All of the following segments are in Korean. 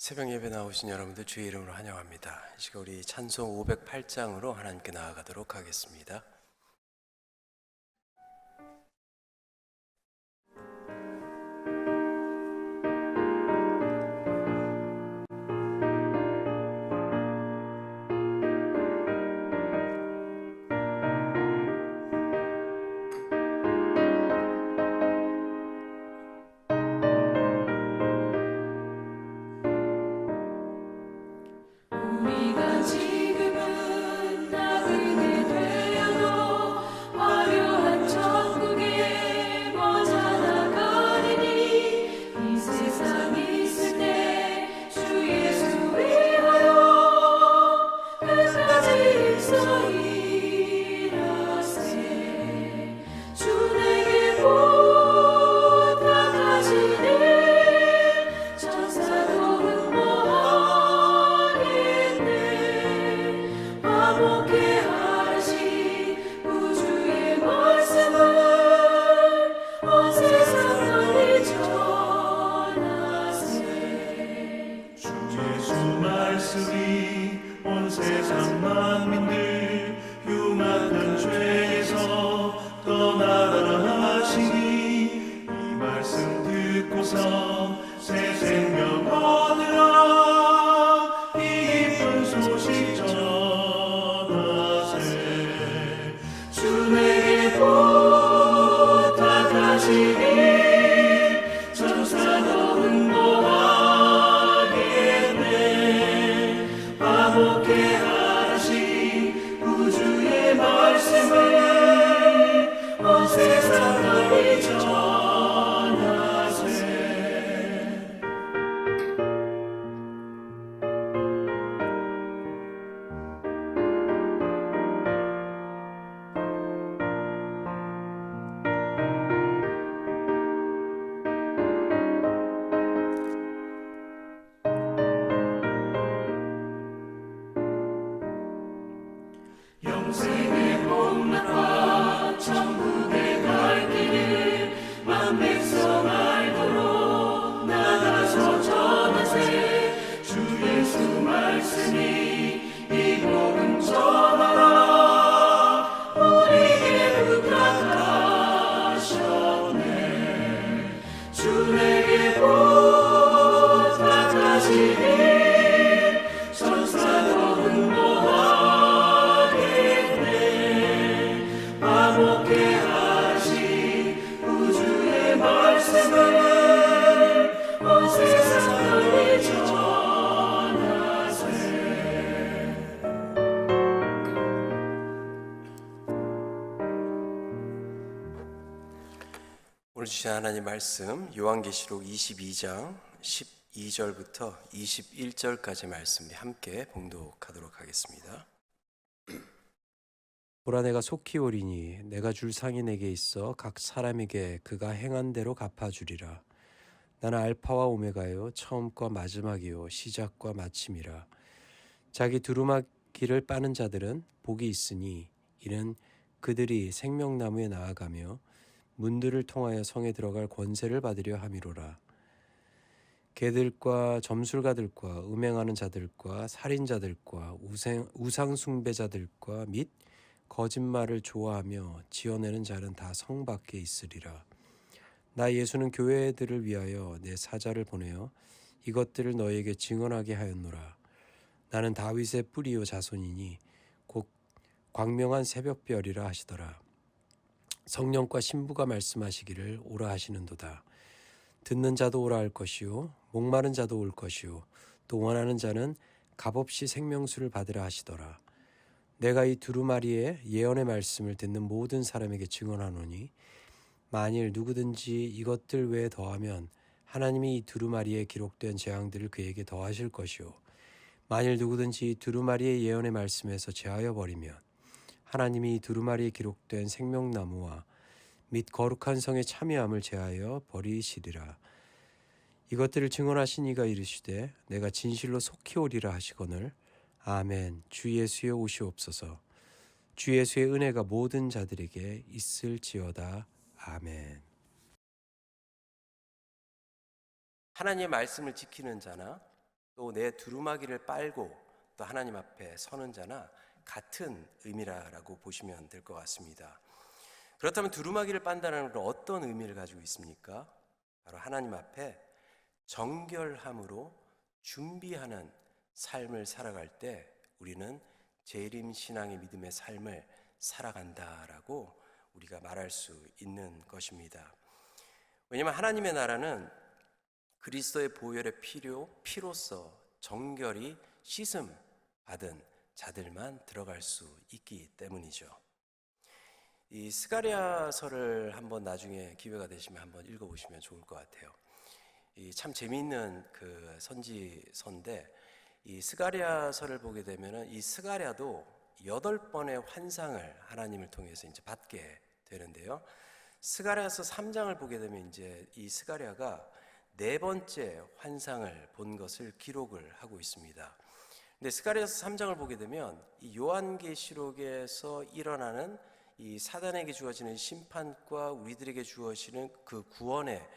새벽 예배 나오신 여러분들 주의 이름으로 환영합니다. 이 시간 우리 찬송 508장으로 하나님께 나아가도록 하겠습니다. 우리가 지금은 나그네 되어도 화려한 천국에 먼저 나가리니 이 세상 있을 때 주 예수 위하여 끝까지 일서이라세. 주 내게 부탁하시니 천사도 응모하겠네. 화목해 하시 우주의 말씀을 온 세상 널리 전하세. 주 예수 말씀이 온 세상 만민들 흉악한 죄에서 떠나라 하시니 이 말씀 듣고서 새 생명 얻으라 이 기쁜 소식 전하세. 주 내게 부탁하시니 천사도 응모하겠네. 화목해 하시 우주의 말씀을 온 세상 널리 전하세. 영생의 복락과 천국의 갈 길을 만 백성 알도록 나가서 전하세. 주 예수 말씀이 이 복음 전하라 우리에게 부탁하셨네. 주 내게 부탁하시니 천사도 응모하겠네. 화목해 하시 우주의 말씀을 온 세상 널리 전하세. 오늘 주신 하나님 말씀 요한계시록 22장 12절부터 21절까지 말씀 함께 봉독하도록 하겠습니다. 보라, 내가 속히 오리니 내가 줄 상이 내게 있어 각 사람에게 그가 행한 대로 갚아주리라. 나는 알파와 오메가요 처음과 마지막이요 시작과 마침이라. 자기 두루마기를 빠는 자들은 복이 있으니 이는 그들이 생명나무에 나아가며 문들을 통하여 성에 들어갈 권세를 받으려 함이로라. 개들과 점술가들과 음행하는 자들과 살인자들과 우상 숭배자들과 및 거짓말을 좋아하며 지어내는 자는 다 성 밖에 있으리라. 나 예수는 교회들을 위하여 내 사자를 보내어 이것들을 너희에게 증언하게 하였노라. 나는 다윗의 뿌리요 자손이니 곧 광명한 새벽별이라 하시더라. 성령과 신부가 말씀하시기를 오라 하시는도다. 듣는 자도 오라 할 것이요 목마른 자도 올 것이요 또 원하는 자는 값없이 생명수를 받으라 하시더라. 내가 이 두루마리의 예언의 말씀을 듣는 모든 사람에게 증언하노니 만일 누구든지 이것들 외에 더하면 하나님이 이 두루마리에 기록된 재앙들을 그에게 더하실 것이요 만일 누구든지 이 두루마리의 예언의 말씀에서 제하여 버리면 하나님이 이 두루마리에 기록된 생명나무와 및 거룩한 성의 참여함을 제하여 버리시리라. 이것들을 증언하신 이가 이르시되 내가 진실로 속히 오리라 하시거늘 아멘. 주 예수여 오시옵소서. 주 예수의 은혜가 모든 자들에게 있을지어다. 아멘. 하나님의 말씀을 지키는 자나 또 내 두루마기를 빨고 또 하나님 앞에 서는 자나 같은 의미라고 보시면 될 것 같습니다. 그렇다면 두루마기를 빤다는 건 어떤 의미를 가지고 있습니까? 바로 하나님 앞에 정결함으로 준비하는 삶을 살아갈 때 우리는 재림신앙의 믿음의 삶을 살아간다라고 우리가 말할 수 있는 것입니다. 왜냐하면 하나님의 나라는 그리스도의 보혈의 피로써 정결히 씻음 받은 자들만 들어갈 수 있기 때문이죠. 이 스가랴서를 한번 나중에 기회가 되시면 한번 읽어보시면 좋을 것 같아요. 참 재미있는 그 선지서인데 이 스가랴서를 보게 되면은 이 스가랴도 8번의 환상을 하나님을 통해서 이제 받게 되는데요. 스가랴서 3장을 보게 되면 이제 이 스가랴가 4번째 환상을 본 것을 기록을 하고 있습니다. 근데 스가랴서 3장을 보게 되면 이 요한계시록에서 일어나는 이 사단에게 주어지는 심판과 우리들에게 주어지는 그 구원의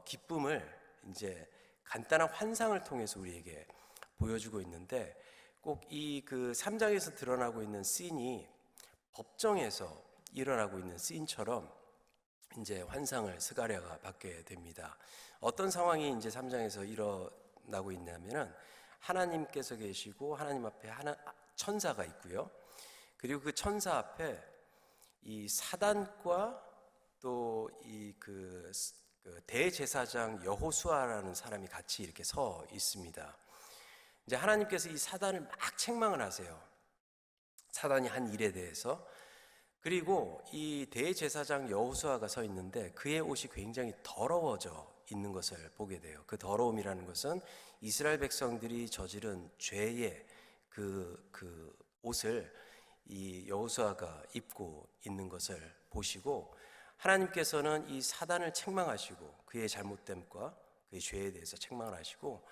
기쁨을 이제 간단한 환상을 통해서 우리에게 보여주고 있는데 꼭 이 그 3장에서 드러나고 있는 씬이 법정에서 일어나고 있는 씬처럼 이제 환상을 스가랴가 받게 됩니다. 어떤 상황이 이제 3장에서 일어나고 있냐면은 하나님께서 계시고 하나님 앞에 천사가 있고요. 그리고 그 천사 앞에 이 사단과 또 이 그 대제사장 여호수아라는 사람이 같이 이렇게 서 있습니다. 이제 하나님께서 이 사단을 막 책망을 하세요. 사단이 한 일에 대해서. 그리고 이 대제사장 여호수아가 서 있는데 그의 옷이 굉장히 더러워져 있는 것을 보게 돼요. 그 더러움이라는 것은 이스라엘 백성들이 저지른 죄의 그 옷을 이 여호수아가 입고 있는 것을 보시고 하나님께서는 이 사단을 책망하시고 그의 잘못됨과 그의 죄에 대해서 책망을 하시고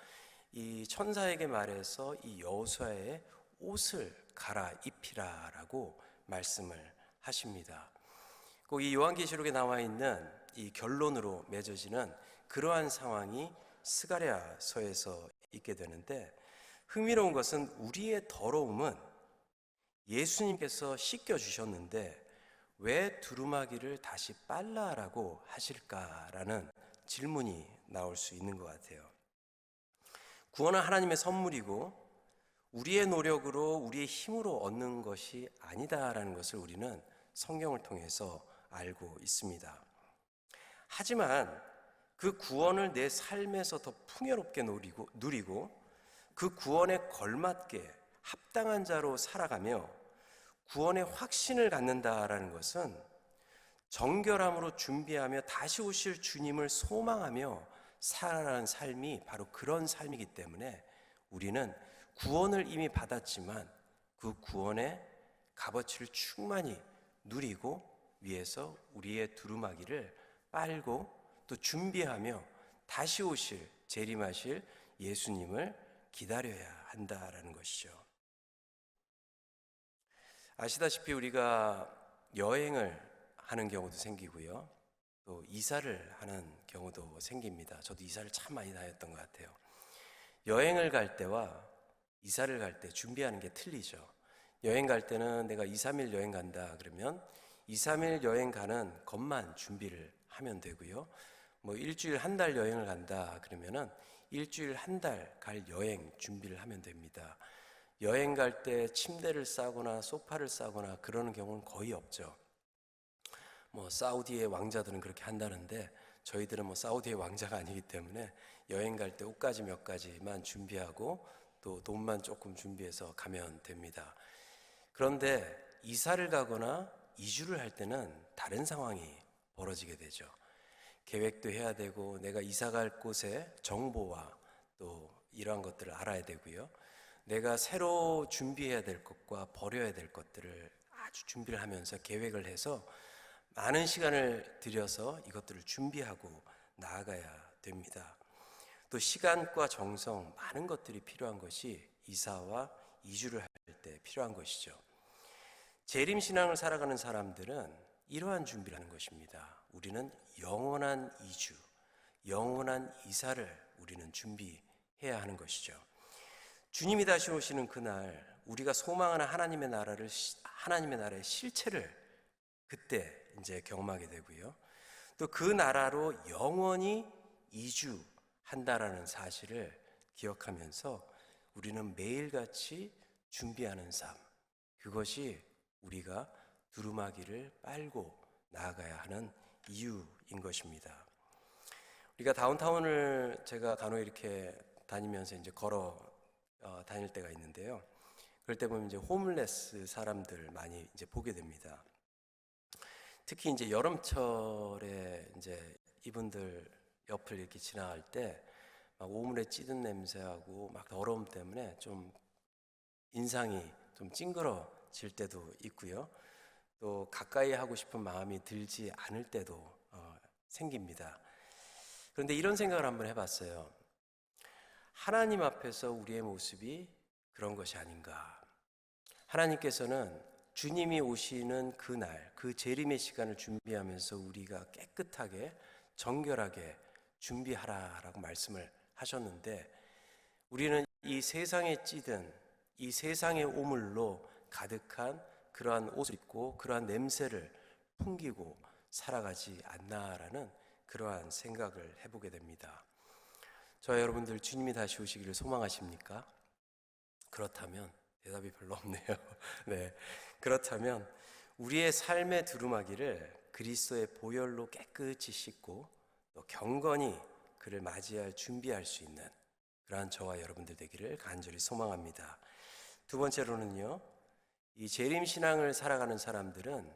이 천사에게 말해서 이 여호수아의 옷을 갈아입히라라고 말씀을 하십니다. 꼭 이 요한계시록에 나와 있는 이 결론으로 맺어지는 그러한 상황이 스가랴서에서 있게 되는데 흥미로운 것은 우리의 더러움은 예수님께서 씻겨주셨는데 왜 두루마기를 다시 빨라라고 하실까라는 질문이 나올 수 있는 것 같아요. 구원은 하나님의 선물이고 우리의 노력으로 우리의 힘으로 얻는 것이 아니다라는 것을 우리는 성경을 통해서 알고 있습니다. 하지만 그 구원을 내 삶에서 더 풍요롭게 누리고 그 구원에 걸맞게 합당한 자로 살아가며 구원의 확신을 갖는다라는 것은 정결함으로 준비하며 다시 오실 주님을 소망하며 살아가는 삶이 바로 그런 삶이기 때문에 우리는 구원을 이미 받았지만 그 구원의 값어치를 충만히 누리고 위해서 우리의 두루마기를 빨고 또 준비하며 다시 오실 재림하실 예수님을 기다려야 한다라는 것이죠. 아시다시피 우리가 여행을 하는 경우도 생기고요. 또 이사를 하는 경우도 생깁니다. 저도 이사를 참 많이 다녔던 것 같아요. 여행을 갈 때와 이사를 갈 때 준비하는 게 틀리죠. 여행 갈 때는 내가 2, 3일 여행 간다 그러면 2, 3일 여행 가는 것만 준비를 하면 되고요. 뭐 일주일 한 달 여행을 간다 그러면은 일주일 한 달 갈 여행 준비를 하면 됩니다. 여행 갈 때 침대를 싸거나 소파를 싸거나 그러는 경우는 거의 없죠. 뭐 사우디의 왕자들은 그렇게 한다는데 저희들은 뭐 사우디의 왕자가 아니기 때문에 여행 갈 때 옷가지 몇 가지만 준비하고 또 돈만 조금 준비해서 가면 됩니다. 그런데 이사를 가거나 이주를 할 때는 다른 상황이 벌어지게 되죠. 계획도 해야 되고 내가 이사 갈 곳의 정보와 또 이러한 것들을 알아야 되고요. 내가 새로 준비해야 될 것과 버려야 될 것들을 아주 준비를 하면서 계획을 해서 많은 시간을 들여서 이것들을 준비하고 나아가야 됩니다. 또 시간과 정성, 많은 것들이 필요한 것이 이사와 이주를 할 때 필요한 것이죠. 재림신앙을 살아가는 사람들은 이러한 준비를 하는 것입니다. 우리는 영원한 이주, 영원한 이사를 우리는 준비해야 해야 하는 것이죠. 주님이 다시 오시는 그날 우리가 소망하는 하나님의 나라의 실체를 그때 이제 경험하게 되고요. 또 그 나라로 영원히 이주한다라는 사실을 기억하면서 우리는 매일같이 준비하는 삶, 그것이 우리가 두루마기를 빨고 나아가야 하는 이유인 것입니다. 우리가 다운타운을 제가 간혹 이렇게 다니면서 이제 걸어 다닐 때가 있는데요. 그럴 때 보면 이제 호meless 사람들 많이 이제 보게 됩니다. 특히 이제 여름철에 이제 이분들 옆을 이렇게 지나갈 때 막 오물에 찌든 냄새하고 막 더러움 때문에 좀 인상이 좀 찡그러질 때도 있고요. 또 가까이 하고 싶은 마음이 들지 않을 때도 생깁니다. 그런데 이런 생각을 한번 해봤어요. 하나님 앞에서 우리의 모습이 그런 것이 아닌가. 하나님께서는 주님이 오시는 그날, 그 재림의 시간을 준비하면서 우리가 깨끗하게 정결하게 준비하라라고 말씀을 하셨는데, 우리는 이 세상에 찌든 이 세상의 오물로 가득한 그러한 옷을 입고 그러한 냄새를 풍기고 살아가지 않나라는 그러한 생각을 해보게 됩니다. 저와 여러분들 주님이 다시 오시기를 소망하십니까? 그렇다면 대답이 별로 없네요. 네, 그렇다면 우리의 삶의 두루마기를 그리스도의 보혈로 깨끗이 씻고 또 경건히 그를 맞이할 준비할 수 있는 그러한 저와 여러분들 되기를 간절히 소망합니다. 두 번째로는요, 이 재림신앙을 살아가는 사람들은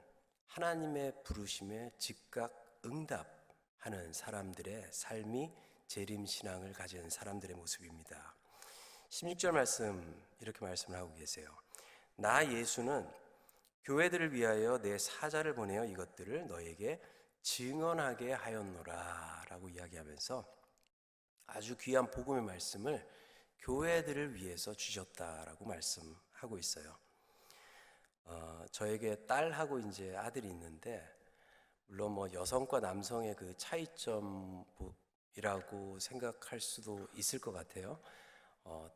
하나님의 부르심에 즉각 응답하는 사람들의 삶이 재림신앙을 가진 사람들의 모습입니다. 16절 말씀 이렇게 말씀을 하고 계세요. 나 예수는 교회들을 위하여 내 사자를 보내어 이것들을 너에게 증언하게 하였노라 라고 이야기하면서 아주 귀한 복음의 말씀을 교회들을 위해서 주셨다라고 말씀하고 있어요. 저에게 딸하고 이제 아들이 있는데, 물론 뭐 여성과 남성의 그 차이점이라고 생각할 수도 있을 것 같아요.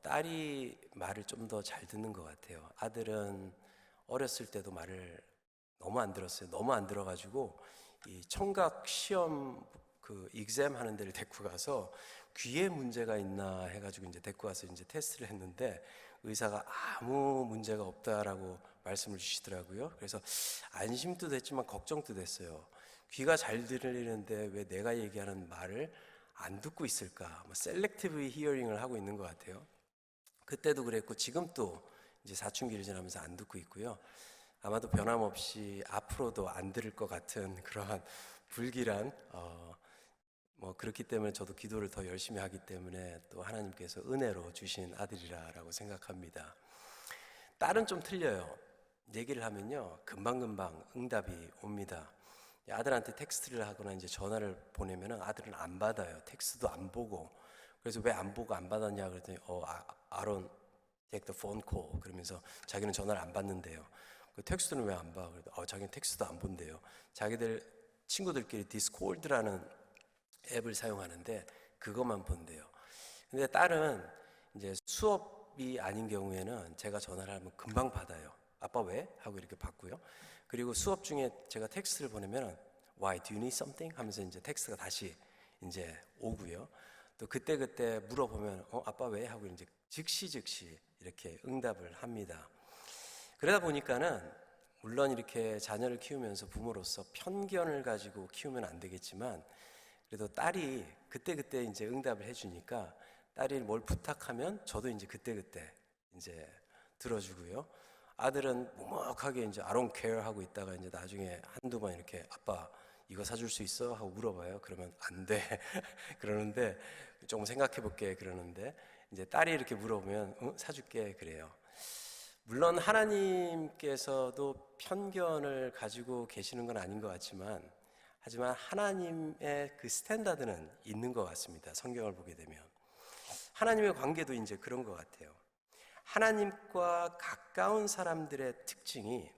딸이 말을 좀 더 잘 듣는 것 같아요. 아들은 어렸을 때도 말을 너무 안 들었어요. 너무 안 들어가지고 이 청각 시험 그 exam 하는 데를 데리고 가서 귀에 문제가 있나 해가지고 이제 데리고 가서 이제 테스트를 했는데 의사가 아무 문제가 없다라고 말씀을 주시더라고요. 그래서 안심도 됐지만 걱정도 됐어요. 귀가 잘 들리는데 왜 내가 얘기하는 말을 안 듣고 있을까? 셀렉티브 히어링을 하고 있는 것 같아요. 그때도 그랬고 지금 또 이제 사춘기를 지나면서 안 듣고 있고요. 아마도 변함없이 앞으로도 안 들을 것 같은 그러한 불길한 그렇기 때문에 저도 기도를 더 열심히 하기 때문에 또 하나님께서 은혜로 주신 아들이라고 생각합니다. 딸은 좀 틀려요. 얘기를 하면요 금방금방 응답이 옵니다. 아들한테 텍스트를 하거나 이제 전화를 보내면은 아들은 안 받아요. 텍스트도 안 보고. 그래서 왜 안 보고 안 받았냐 그랬더니 I don't take the phone call 그러면서 자기는 전화를 안 받는데요. 그 텍스트는 왜 안 봐? 그래도 자기는 텍스트도 안 본대요. 자기들 친구들끼리 디스코드라는 앱을 사용하는데 그것만 본대요. 근데 딸은 이제 수업이 아닌 경우에는 제가 전화를 하면 금방 받아요. 아빠 왜? 하고 이렇게 받고요. 그리고 수업 중에 제가 텍스트를 보내면 Why? Do you need something? 하면서 이제 텍스트가 다시 이제 오고요. 또 그때 물어보면 아빠 왜? 하고 이제 즉시 이렇게 응답을 합니다. 그러다 보니까는 물론 이렇게 자녀를 키우면서 부모로서 편견을 가지고 키우면 안 되겠지만 그래도 딸이 그때 이제 응답을 해주니까 딸이 뭘 부탁하면 저도 이제 그때 이제 들어주고요. 아들은 묵묵하게 이제 I don't care 하고 있다가 이제 나중에 한두 번 이렇게 아빠 이거 사줄 수 있어? 하고 물어봐요. 그러면 안 돼. 그러는데 조금 생각해 볼게. 그러는데 이제 딸이 이렇게 물어보면 사줄게. 그래요. 물론 하나님께서도 편견을 가지고 계시는 건 아닌 것 같지만 하지만 하나님의 그 스탠다드는 있는 것 같습니다. 성경을 보게 되면 하나님의 관계도 이제 그런 것 같아요. 하나님과 가까운 사람들의 특징이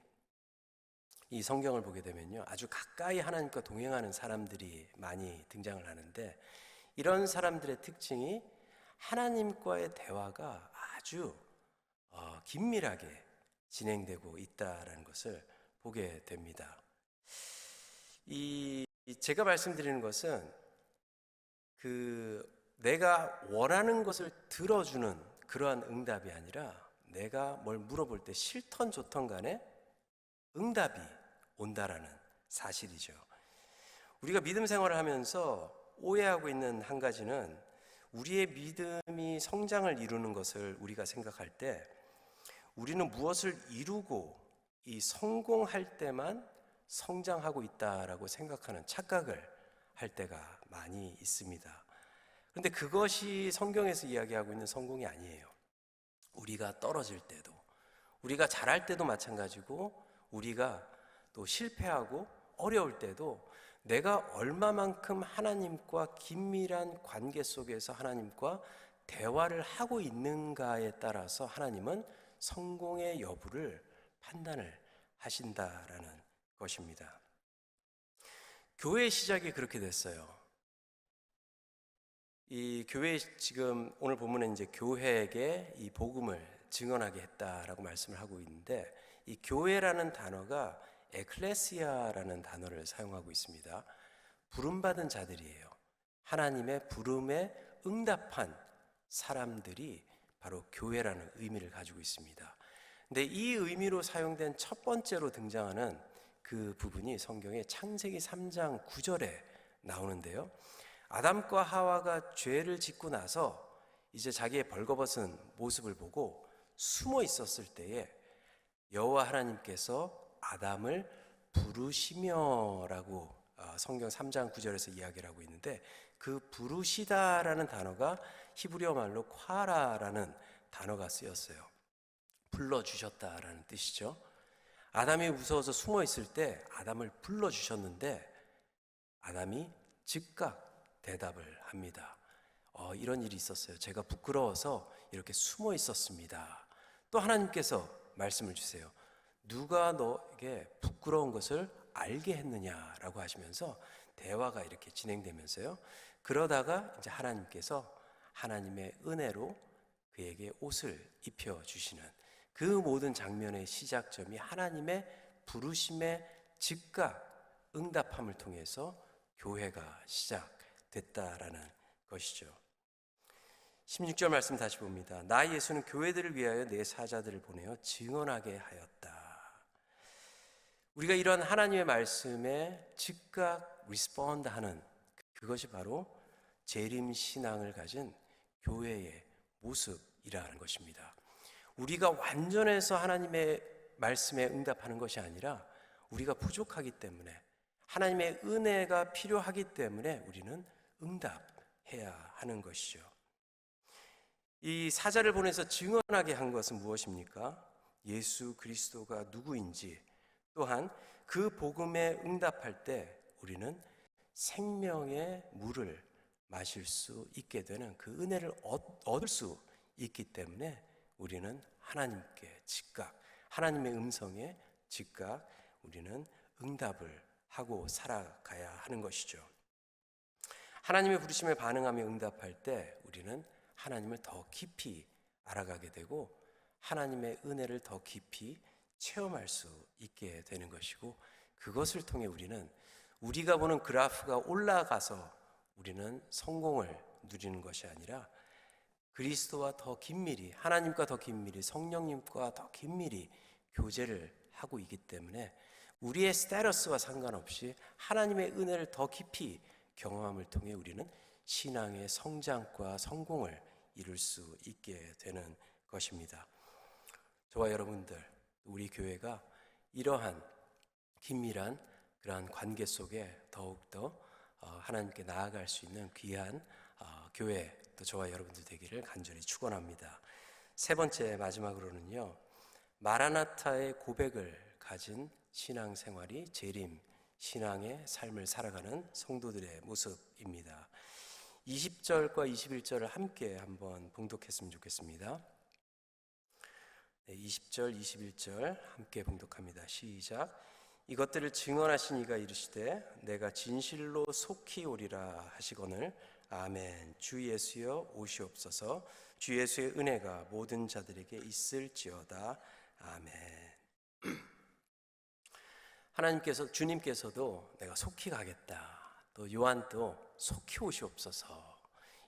이 성경을 보게 되면요 아주 가까이 하나님과 동행하는 사람들이 많이 등장을 하는데 이런 사람들의 특징이 하나님과의 대화가 아주 긴밀하게 진행되고 있다라는 것을 보게 됩니다. 제가 말씀드리는 것은 내가 원하는 것을 들어주는 그러한 응답이 아니라 내가 뭘 물어볼 때 싫던 좋던 간에 응답이 온다라는 사실이죠. 우리가 믿음 생활을 하면서 오해하고 있는 한 가지는 우리의 믿음이 성장을 이루는 것을 우리가 생각할 때 우리는 무엇을 이루고 성공할 때만 성장하고 있다라고 생각하는 착각을 할 때가 많이 있습니다. 그런데 그것이 성경에서 이야기하고 있는 성공이 아니에요. 우리가 떨어질 때도, 우리가 잘할 때도 마찬가지고, 우리가 또 실패하고 어려울 때도 내가 얼마만큼 하나님과 긴밀한 관계 속에서 하나님과 대화를 하고 있는가에 따라서 하나님은 성공의 여부를 판단을 하신다라는 것입니다. 교회의 시작이 그렇게 됐어요. 이 교회 지금 오늘 본문에 이제 교회에게 이 복음을 증언하게 했다라고 말씀을 하고 있는데, 이 교회라는 단어가 에클레시아라는 단어를 사용하고 있습니다. 부름받은 자들이에요. 하나님의 부름에 응답한 사람들이 바로 교회라는 의미를 가지고 있습니다. 근데 이 의미로 사용된 첫 번째로 등장하는 그 부분이 성경의 창세기 3장 9절에 나오는데요. 아담과 하와가 죄를 짓고 나서 이제 자기의 벌거벗은 모습을 보고 숨어 있었을 때에 여호와 하나님께서 아담을 부르시며라고 성경 3장 9절에서 이야기를 하고 있는데, 그 부르시다라는 단어가 히브리어 말로 콰라라는 단어가 쓰였어요. 불러주셨다라는 뜻이죠. 아담이 무서워서 숨어 있을 때 아담을 불러주셨는데 아담이 즉각 대답을 합니다. 이런 일이 있었어요. 제가 부끄러워서 이렇게 숨어 있었습니다. 또 하나님께서 말씀을 주세요. 누가 너에게 부끄러운 것을 알게 했느냐라고 하시면서 대화가 이렇게 진행되면서요. 그러다가 이제 하나님께서 하나님의 은혜로 그에게 옷을 입혀주시는 그 모든 장면의 시작점이 하나님의 부르심의 즉각 응답함을 통해서 교회가 시작됐다라는 것이죠. 16절 말씀 다시 봅니다. 나 예수는 교회들을 위하여 내 사자들을 보내어 증언하게 하였다. 우리가 이런 하나님의 말씀에 즉각 리스폰드하는 그것이 바로 재림 신앙을 가진 교회의 모습이라는 것입니다. 우리가 완전해서 하나님의 말씀에 응답하는 것이 아니라 우리가 부족하기 때문에, 하나님의 은혜가 필요하기 때문에 우리는 응답해야 하는 것이죠. 이 사자를 보내서 증언하게 한 것은 무엇입니까? 예수 그리스도가 누구인지, 또한 그 복음에 응답할 때 우리는 생명의 물을 마실 수 있게 되는 그 은혜를 얻을 수 있기 때문에 우리는 하나님께 즉각, 하나님의 음성에 즉각 우리는 응답을 하고 살아가야 하는 것이죠. 하나님의 부르심에 반응하며 응답할 때 우리는 하나님을 더 깊이 알아가게 되고 하나님의 은혜를 더 깊이 체험할 수 있게 되는 것이고, 그것을 통해 우리는 우리가 보는 그래프가 올라가서 우리는 성공을 누리는 것이 아니라 그리스도와 더 긴밀히, 하나님과 더 긴밀히, 성령님과 더 긴밀히 교제를 하고 있기 때문에 우리의 스테러스와 상관없이 하나님의 은혜를 더 깊이 경험함을 통해 우리는 신앙의 성장과 성공을 이룰 수 있게 되는 것입니다. 저와 여러분들, 우리 교회가 이러한 긴밀한 그러한 관계 속에 더욱더 하나님께 나아갈 수 있는 귀한 교회, 또 저와 여러분들 되기를 간절히 축원합니다. 세 번째, 마지막으로는요, 마라나타의 고백을 가진 신앙생활이 재림 신앙의 삶을 살아가는 성도들의 모습입니다. 20절과 21절을 함께 한번 봉독했으면 좋겠습니다. 20절, 21절 함께 봉독합니다. 시작. 이것들을 증언하신 이가 이르시되 내가 진실로 속히 오리라 하시거늘 아멘. 주 예수여 오시옵소서. 주 예수의 은혜가 모든 자들에게 있을지어다. 아멘. 주님께서도 내가 속히 가겠다. 또 요한도 속히 오시옵소서.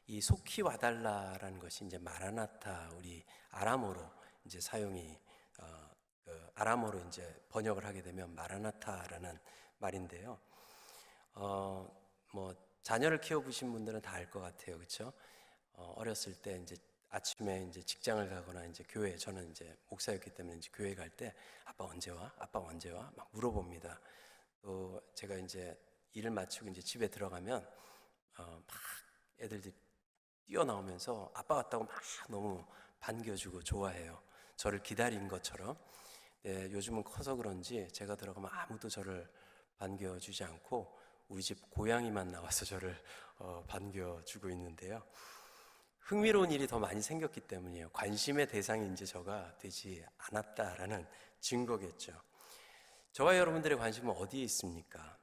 이 속히 와달라라는 것이 이제 마라나타, 우리 아람어로 이제 사용이 아람어로 이제 번역을 하게 되면 마라나타라는 말인데요. 뭐 자녀를 키워보신 분들은 다 알 것 같아요, 그렇죠? 어렸을 때 이제 아침에 이제 직장을 가거나 이제 교회, 저는 이제 목사였기 때문에 이제 교회 갈 때 아빠 언제 와? 아빠 언제 와? 막 물어봅니다. 또 제가 이제 일을 마치고 이제 집에 들어가면 막 애들이 뛰어나오면서 아빠 왔다고 막 너무 반겨주고 좋아해요. 저를 기다린 것처럼. 네, 요즘은 커서 그런지 제가 들어가면 아무도 저를 반겨주지 않고 우리 집 고양이만 나와서 저를 반겨주고 있는데요. 흥미로운 일이 더 많이 생겼기 때문이에요. 관심의 대상이 이제 저가 되지 않았다라는 증거겠죠. 저와 여러분들의 관심은 어디에 있습니까?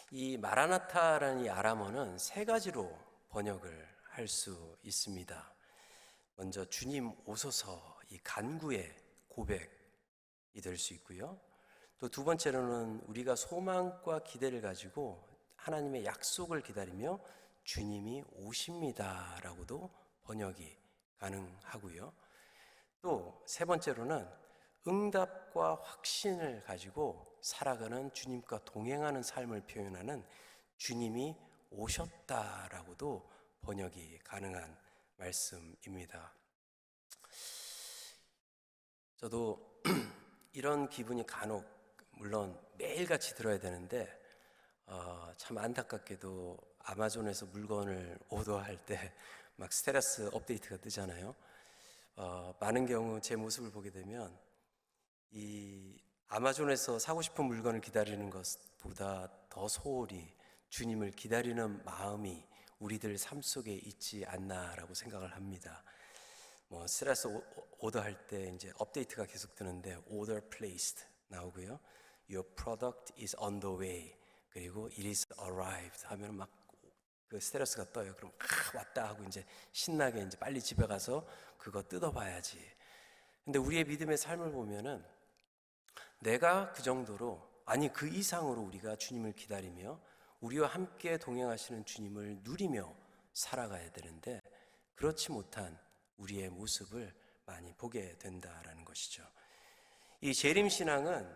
이 마라나타라는 이 아람어는 세 가지로 번역을 할 수 있습니다. 먼저 주님 오소서, 이 간구의 고백이 될 수 있고요. 또 두 번째로는 우리가 소망과 기대를 가지고 하나님의 약속을 기다리며 주님이 오십니다 라고도 번역이 가능하고요. 또 세 번째로는 응답과 확신을 가지고 살아가는 주님과 동행하는 삶을 표현하는 주님이 오셨다라고도 번역이 가능한 말씀입니다. 저도 이런 기분이 간혹, 물론 매일같이 들어야 되는데 참 안타깝게도 아마존에서 물건을 오더할 때 막 스테러스 업데이트가 뜨잖아요. 많은 경우 제 모습을 보게 되면 이 아마존에서 사고 싶은 물건을 기다리는 것보다 더 소홀히 주님을 기다리는 마음이 우리들 삶 속에 있지 않나라고 생각을 합니다. 뭐 스트레스 오더할 때 이제 업데이트가 계속 뜨는데 order placed 나오고요. Your product is on the way. 그리고 it is arrived 하면 막 그 스트레스가 떠요. 그럼 왔다 하고 이제 신나게 이제 빨리 집에 가서 그거 뜯어봐야지. 근데 우리의 믿음의 삶을 보면은 내가 그 정도로, 아니 그 이상으로 우리가 주님을 기다리며 우리와 함께 동행하시는 주님을 누리며 살아가야 되는데 그렇지 못한 우리의 모습을 많이 보게 된다라는 것이죠. 이 재림신앙은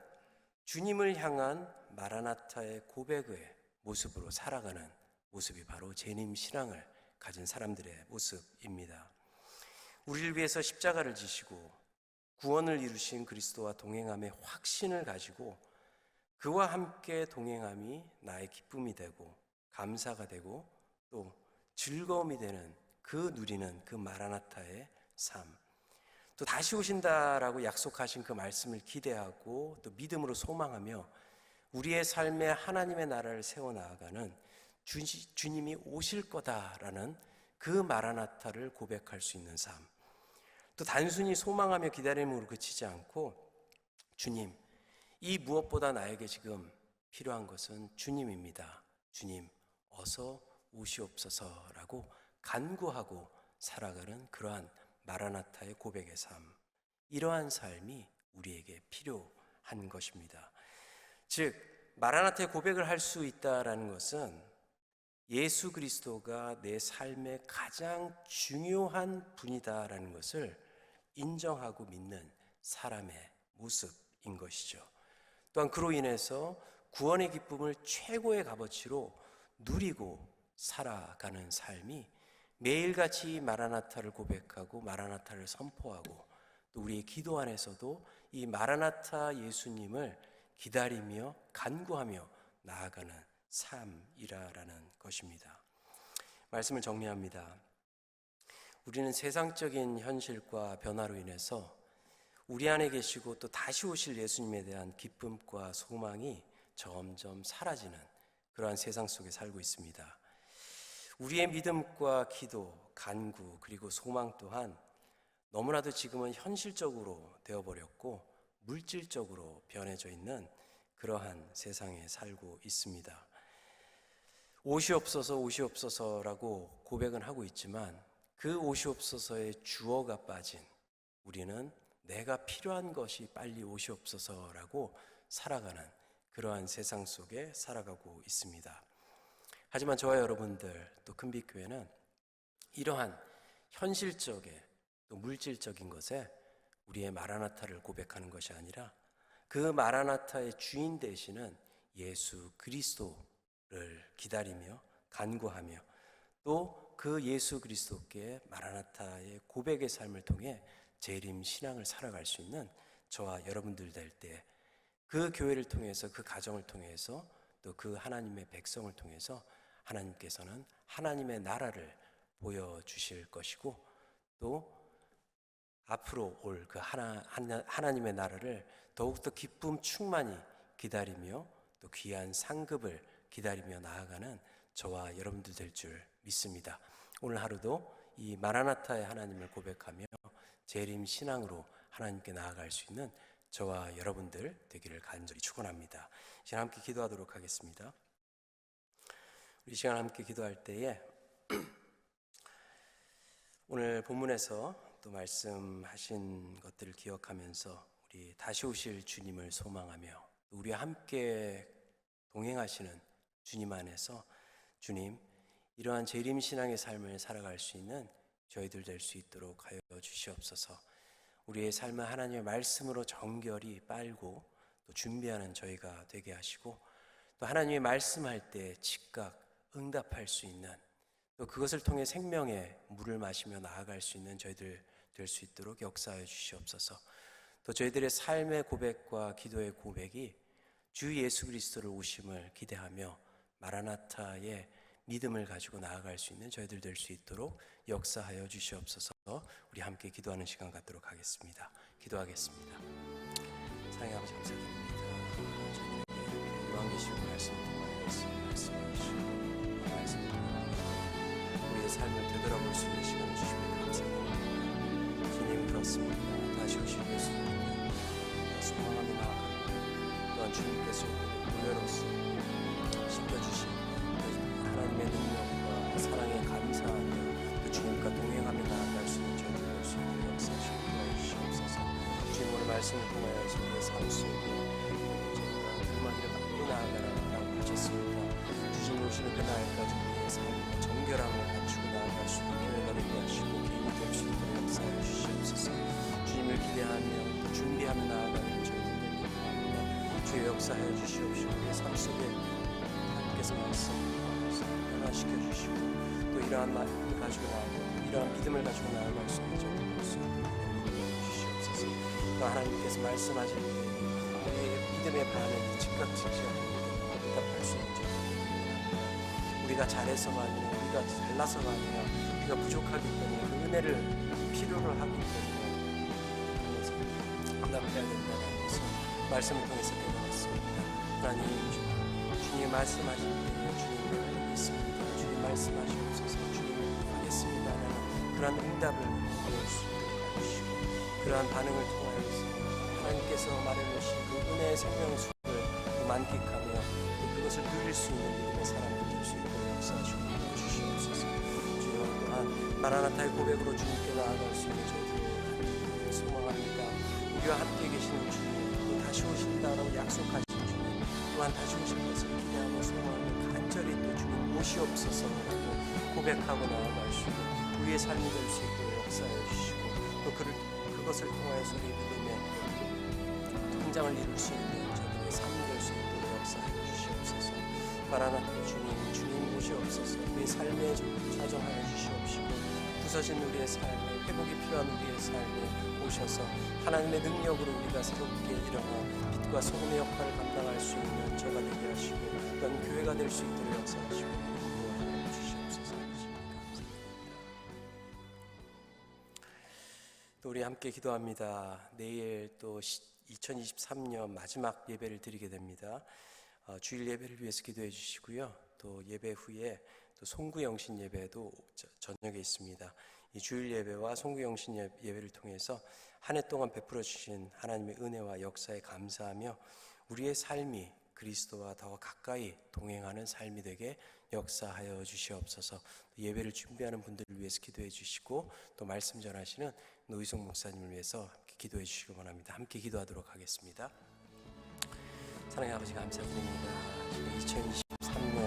주님을 향한 마라나타의 고백의 모습으로 살아가는 모습이 바로 재림신앙을 가진 사람들의 모습입니다. 우리를 위해서 십자가를 지시고 구원을 이루신 그리스도와 동행함의 확신을 가지고 그와 함께 동행함이 나의 기쁨이 되고 감사가 되고 또 즐거움이 되는 그 누리는 그 마라나타의 삶, 또 다시 오신다라고 약속하신 그 말씀을 기대하고 또 믿음으로 소망하며 우리의 삶에 하나님의 나라를 세워나가는 주님이 오실 거다라는 그 마라나타를 고백할 수 있는 삶, 또 단순히 소망하며 기다림으로 그치지 않고 주님, 이 무엇보다 나에게 지금 필요한 것은 주님입니다. 주님 어서 오시옵소서라고 간구하고 살아가는 그러한 마라나타의 고백의 삶, 이러한 삶이 우리에게 필요한 것입니다. 즉 마라나타의 고백을 할 수 있다라는 것은 예수 그리스도가 내 삶의 가장 중요한 분이다라는 것을 인정하고 믿는 사람의 모습인 것이죠. 또한 그로 인해서 구원의 기쁨을 최고의 값어치로 누리고 살아가는 삶이 매일같이 마라나타를 고백하고 마라나타를 선포하고 또 우리의 기도 안에서도 이 마라나타 예수님을 기다리며 간구하며 나아가는 삶이라는 것입니다. 말씀을 정리합니다. 우리는 세상적인 현실과 변화로 인해서 우리 안에 계시고 또 다시 오실 예수님에 대한 기쁨과 소망이 점점 사라지는 그러한 세상 속에 살고 있습니다. 우리의 믿음과 기도, 간구 그리고 소망 또한 너무나도 지금은 현실적으로 되어버렸고 물질적으로 변해져 있는 그러한 세상에 살고 있습니다. 옷이 없어서라고 고백은 하고 있지만 그 옷이 없어서의 주어가 빠진 우리는 내가 필요한 것이 빨리 옷이 없어서라고 살아가는 그러한 세상 속에 살아가고 있습니다. 하지만 저와 여러분들 또 큰빛교회는 이러한 현실적인 또 물질적인 것에 우리의 마라나타를 고백하는 것이 아니라 그 마라나타의 주인 되시는 예수 그리스도를 기다리며 간구하며 또 그 예수 그리스도께 마라나타의 고백의 삶을 통해 재림 신앙을 살아갈 수 있는 저와 여러분들 될 때 그 교회를 통해서 그 가정을 통해서 또 그 하나님의 백성을 통해서 하나님께서는 하나님의 나라를 보여주실 것이고 또 앞으로 올 그 하나님의 나라를 더욱더 기쁨 충만히 기다리며 또 귀한 상급을 기다리며 나아가는 저와 여러분들 될 줄 믿습니다. 오늘 하루도 이 마라나타의 하나님을 고백하며 재림 신앙으로 하나님께 나아갈 수 있는 저와 여러분들 되기를 간절히 축원합니다. 이 시간 함께 기도하도록 하겠습니다. 우리 시간 함께 기도할 때에 오늘 본문에서 또 말씀하신 것들을 기억하면서 우리 다시 오실 주님을 소망하며 우리와 함께 동행하시는 주님 안에서 주님 이러한 재림신앙의 삶을 살아갈 수 있는 저희들 될 수 있도록 하여 주시옵소서. 우리의 삶은 하나님의 말씀으로 정결히 빨고 또 준비하는 저희가 되게 하시고 또 하나님의 말씀할 때 즉각 응답할 수 있는 또 그것을 통해 생명의 물을 마시며 나아갈 수 있는 저희들 될 수 있도록 역사하여 주시옵소서. 또 저희들의 삶의 고백과 기도의 고백이 주 예수 그리스도를 오심을 기대하며 마라나타의 믿음을 가지고 나아갈 수 있는 저희들 될 수 있도록 역사하여 주시옵소서. 우리 함께 기도하는 시간 갖도록 하겠습니다. 기도하겠습니다. 사랑의 아버지 감사드립니다. 저희들에게 요한계시록 말씀을 통하여 말씀하시고 말씀을 통하여 우리의 삶을 되돌아볼 수 있는 시간을 주시면 감사합니다. 주님 그렇습니다. 다시 오실 예수님을 소망하며 나아가고 또한 주님께서 노래로서 시켜주신 하나님의 능력과 사랑에 감사하며 그 주님과 동행하며 나아갈 수 있는 저희들 될 수 있는 역사하시고 도와주시옵소서. 주님 오늘 말씀을 통하여 우리의 삶 속에 저희가 음악을 받고 나아가라고 하셨습니다. 주님 오시는 그날까지 우리의 삶 정결함을 갖추고 나아갈 수 있는 교회가 되게 하시고 개인이 될 수 있도록 역사해 주시옵소서. 주님을 기대하며 또 준비하며 나아가는 저희들 되게 합니다. 주의 역사해 주시옵시고 우리의 삶 속에 하나님께서 말씀 변화시켜 주시고 또 이러한 마음을 가지고 나아가고 이러한 믿음을 가지고 나아갈 수 있는 저희들 될 수 있도록 주시옵소서. 또 하나님께서 말씀하실 때 우리의 믿음의 반응이 즉각 응답할 수 있는 저희들 우리가 잘해서가 아니라 우리가 잘나서가 아니라 우리가 부족하기 때문에 그 은혜를 필요로 하기 때문에 응답해야 된다는 것을 말씀을 통해서 깨달았습니다. 하나님 주님 말씀하실 때 주님을 믿습니다. 주님 말씀하시옵소서. 주님을 하겠습니다라는 그러한 응답을 보여줄 수 있도록 해주시고 그러한 반응을 통하여서 하나님께서 말해주신 그 은혜의 생명의 숲을 만끽하며 또 그것을 누릴 수 있는 믿음의 사람들 될 수 있도록 역사하시고 주시옵소서. 주여 또한 마라나타의 고백으로 주님께 나아갈 수 있는 저희들을 소망합니다. 우리와 함께 계시는 주님 또 다시 오신다라고 약속하신 주님 또한 다시 오신 것을 기대하고 소망하며 간절히 또 주님 옷이 없어서라고 고백하고 나아갈 수 있는 우리의 삶이 될 수 있도록 역사해 주시고 또 그것을 통하여서 우리 믿음의 성장을 이룰 수 있는 저들의 삶이 될 수 있도록 역사해 주시옵소서. 마라나타 주님 옷이 없어서 우리의 삶에 좌정하여 주시옵시고 부서진 우리의 삶에 회복이 필요한 우리의 삶에 오셔서 하나님의 능력으로 우리가 새롭게 일어나 빛과 소금의 역할을 감당할 수 있는 저가 되게 하시고 또한 교회가 될 수 있도록 역사하시고 도와주시옵소서. 감사합니다. 또 우리 함께 기도합니다. 내일 또 2023년 마지막 예배를 드리게 됩니다. 주일 예배를 위해서 기도해 주시고요. 또 예배 후에 또 송구영신 예배도 저녁에 있습니다. 이 주일 예배와 송구영신 예배를 통해서 한 해 동안 베풀어 주신 하나님의 은혜와 역사에 감사하며 우리의 삶이 그리스도와 더 가까이 동행하는 삶이 되게 역사하여 주시옵소서. 예배를 준비하는 분들을 위해서 기도해 주시고 또 말씀 전하시는 노희송 목사님을 위해서 함께 기도해 주시기 원합니다. 함께 기도하도록 하겠습니다. 사랑의 아버지 감사드립니다. 2023년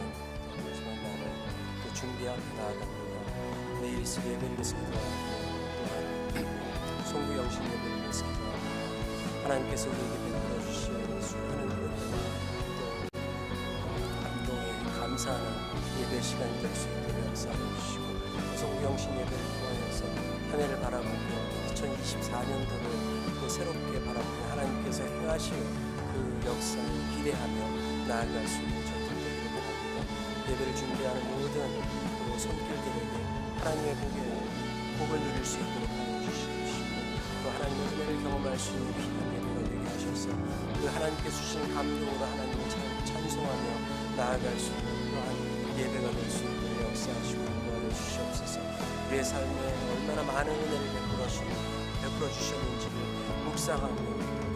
마지막 날을 또 준비하며 나아갑니다. 내일 있을 예배를 위해서 기도하고 또한 송구 영신 예배를 위해서 기도하고 하나님께서 우리에게 베풀어 주신 수많은 은혜와 또 감동에 감사하는 예배 시간이 될 수 있도록 역사해 주시고 송구 영신 예배를 통하여서 한 해를 바라보며 2024년도를 또 새롭게 바라보며 하나님께서 행하실 그 역사를 기대하며 나아갈 수 있는 저희들 되기를 바랍니다. 예배를 준비하는 모든 또 손길들에게 하나님의 복을 누릴 수 있도록 하여 주시옵시고 또 하나님의 은혜를 경험할 수 있는 귀한 예배가 되게 하셔서 그 하나님께 주신 감동으로 하나님을 찬송하며 나아갈 수 있는 그러한 예배가 될 수 있도록 역사하시고 인도하여 주시옵소서. 우리의 삶에 얼마나 많은 은혜를 베풀어 주셨는지를 묵상하며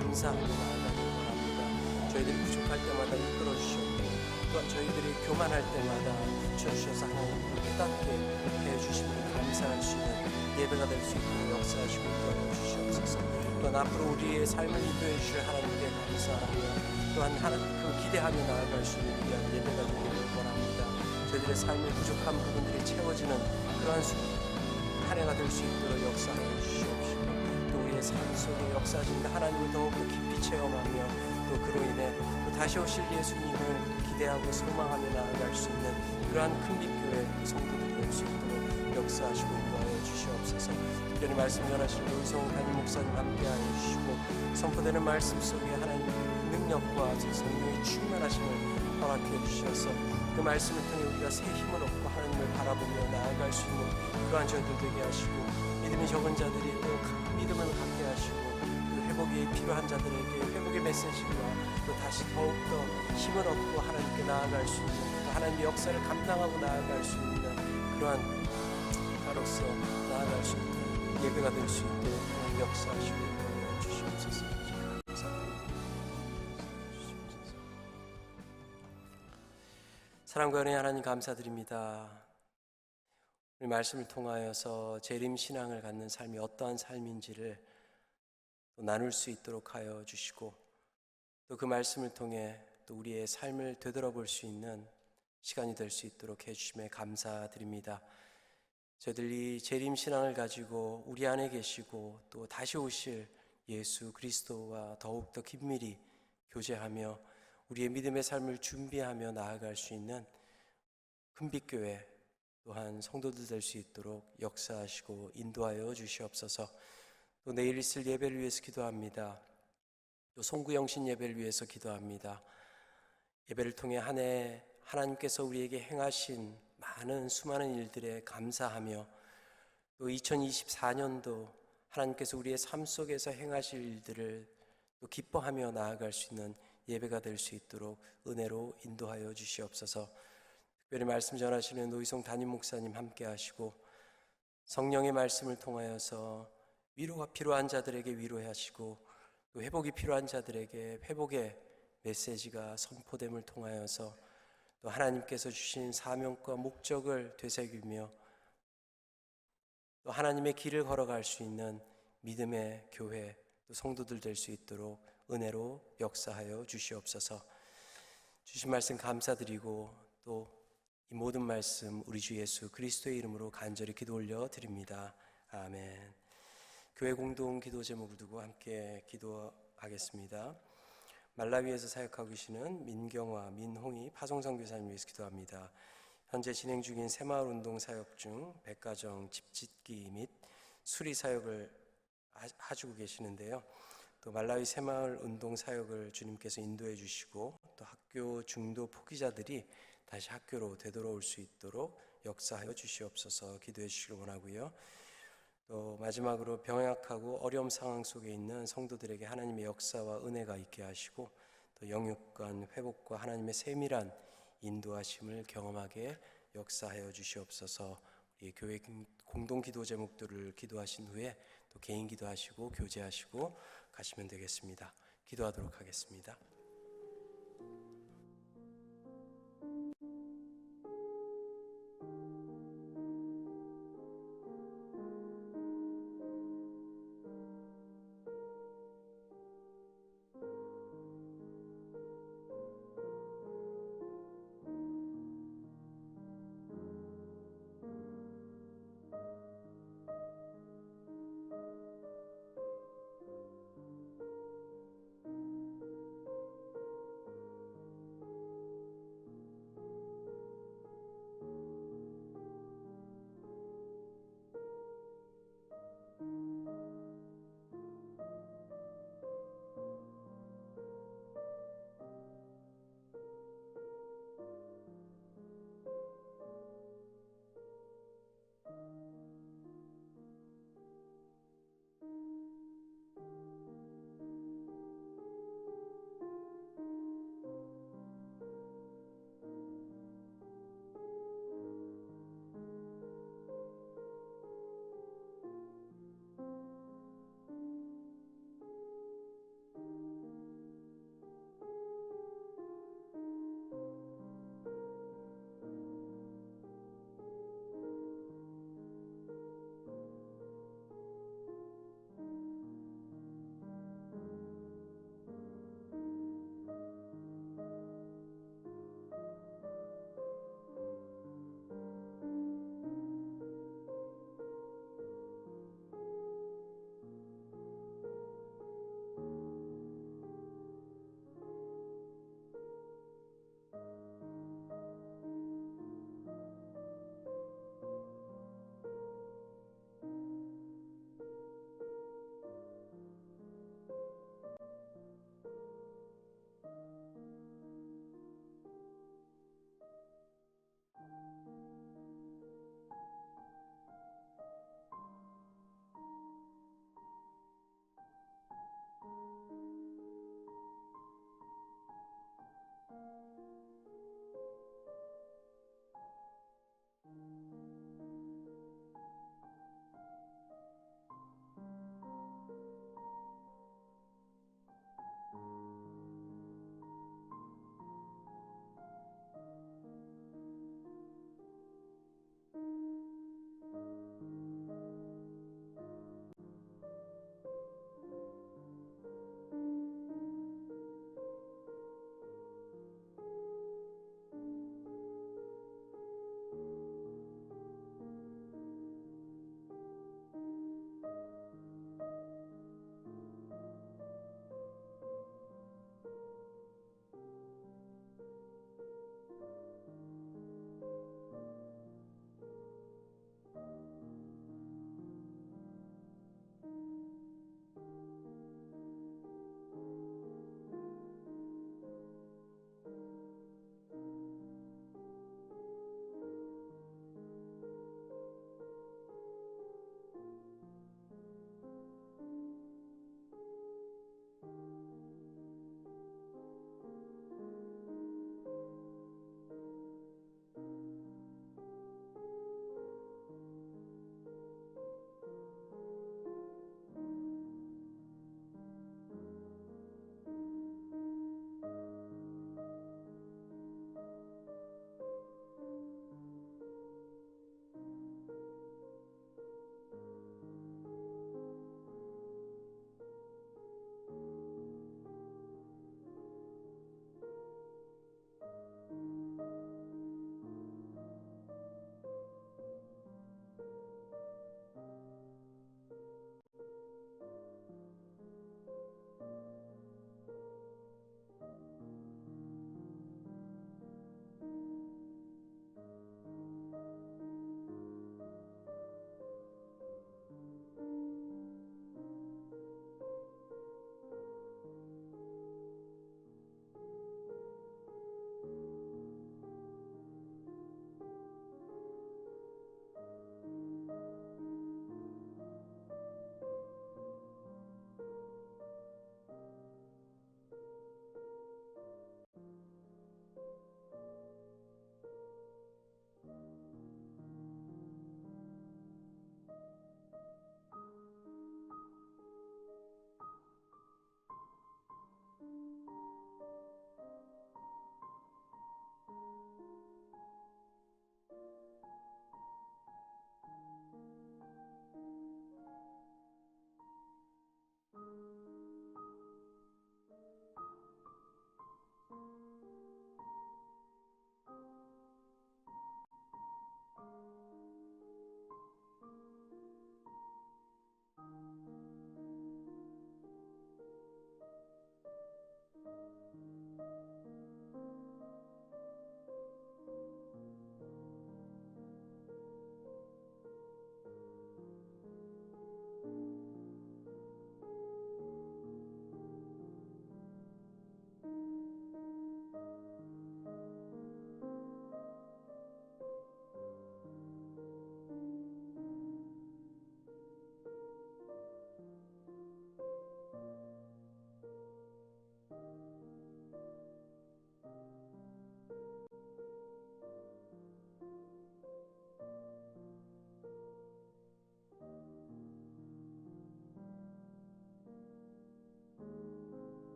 감사하며 나아가길 바랍니다. 저희들이 부족할 때마다 이끌어 주셨고 또한 저희들이 교만할 때마다 붙여주셔서 하나님을 깨닫게 해주시면 감사할 수 있는 예배가 될 수 있도록 역사하시고 인도하여 주시옵소서. 또한 앞으로 우리의 삶을 인도해 주실 하나님께 감사하며 또한 그 기대하며 나아갈 수 있는 귀한 예배가 되기를 원합니다. 저희들의 삶의 부족한 부분들이 채워지는 그러한 한 해가 될 수 있도록 역사하여 주시옵시고 또 우리의 삶 속에 역사하신 하나님을 더욱더 깊이 체험하며 또 그로 인해 또 다시 오실 예수님을 기대하고 소망하며 나아갈 수 있는 그러한 큰빛교회 성도들이 될 수 있도록 역사하시고 인도하여 주시옵소서. 특별히 말씀 전하실 노희송 담임 목사님 함께하여 주시고 선포되는 말씀 속에 하나님의 능력과 성령의 충만하심을 허락해 주셔서 그 말씀을 통해 우리가 새 힘을 얻고 하나님을 바라보며 나아갈 수 있는 그러한 저희들 되게 하시고 믿음이 적은 자들이 또 믿음을 갖게 하시고 그 회복이 필요한 자들에게 회복의 메시지와 또 다시 더욱더 힘을 얻고 하나님께 나아갈 수 있는 또 하나님의 역사를 감당하고 나아갈 수 있는 그러한 자로서 나아갈 수 있는 예배가 될 수 있도록 하나님 역사하시고 인도하여 주시옵소서. 감사합니다. 사랑과 은혜의 하나님 감사드립니다. 우리 말씀을 통하여서 재림신앙을 갖는 삶이 어떠한 삶인지를 또 나눌 수 있도록 하여 주시고 또 그 말씀을 통해 또 우리의 삶을 되돌아볼 수 있는 시간이 될 수 있도록 해주심에 감사드립니다. 저희들이 재림신앙을 가지고 우리 안에 계시고 또 다시 오실 예수 그리스도와 더욱더 긴밀히 교제하며 우리의 믿음의 삶을 준비하며 나아갈 수 있는 큰빛교회 또한 성도들 될 수 있도록 역사하시고 인도하여 주시옵소서. 또 내일 있을 예배를 위해서 기도합니다. 또 송구영신 예배를 위해서 기도합니다. 예배를 통해 한 해 하나님께서 우리에게 행하신 많은 수많은 일들에 감사하며 또 2024년도 하나님께서 우리의 삶 속에서 행하실 일들을 또 기뻐하며 나아갈 수 있는 예배가 될 수 있도록 은혜로 인도하여 주시옵소서. 특별히 말씀 전하시는 노희송 담임 목사님 함께 하시고 성령의 말씀을 통하여서 위로가 필요한 자들에게 위로하시고 또 회복이 필요한 자들에게 회복의 메시지가 선포됨을 통하여서 또 하나님께서 주신 사명과 목적을 되새기며 또 하나님의 길을 걸어갈 수 있는 믿음의 교회 또 성도들 될 수 있도록 은혜로 역사하여 주시옵소서. 주신 말씀 감사드리고 또 이 모든 말씀 우리 주 예수 그리스도의 이름으로 간절히 기도 올려 드립니다. 아멘. 교회 공동 기도 제목을 두고 함께 기도하겠습니다. 말라위에서 사역하고 계시는 민경화, 민홍희 파송선교사님 위해서 기도합니다. 현재 진행 중인 새마을 운동 사역 중 백가정 집짓기 및 수리 사역을 해주고 계시는데요. 또 말라위 새마을 운동 사역을 주님께서 인도해 주시고 또 학교 중도 포기자들이 다시 학교로 되돌아올 수 있도록 역사하여 주시옵소서 기도해 주시길 원하고요. 또 마지막으로 병약하고 어려움 상황 속에 있는 성도들에게 하나님의 역사와 은혜가 있게 하시고 또 영육간 회복과 하나님의 세밀한 인도하심을 경험하게 역사하여 주시옵소서. 우리 교회 공동 기도 제목들을 기도하신 후에 또 개인 기도하시고 교제하시고 가시면 되겠습니다. 기도하도록 하겠습니다.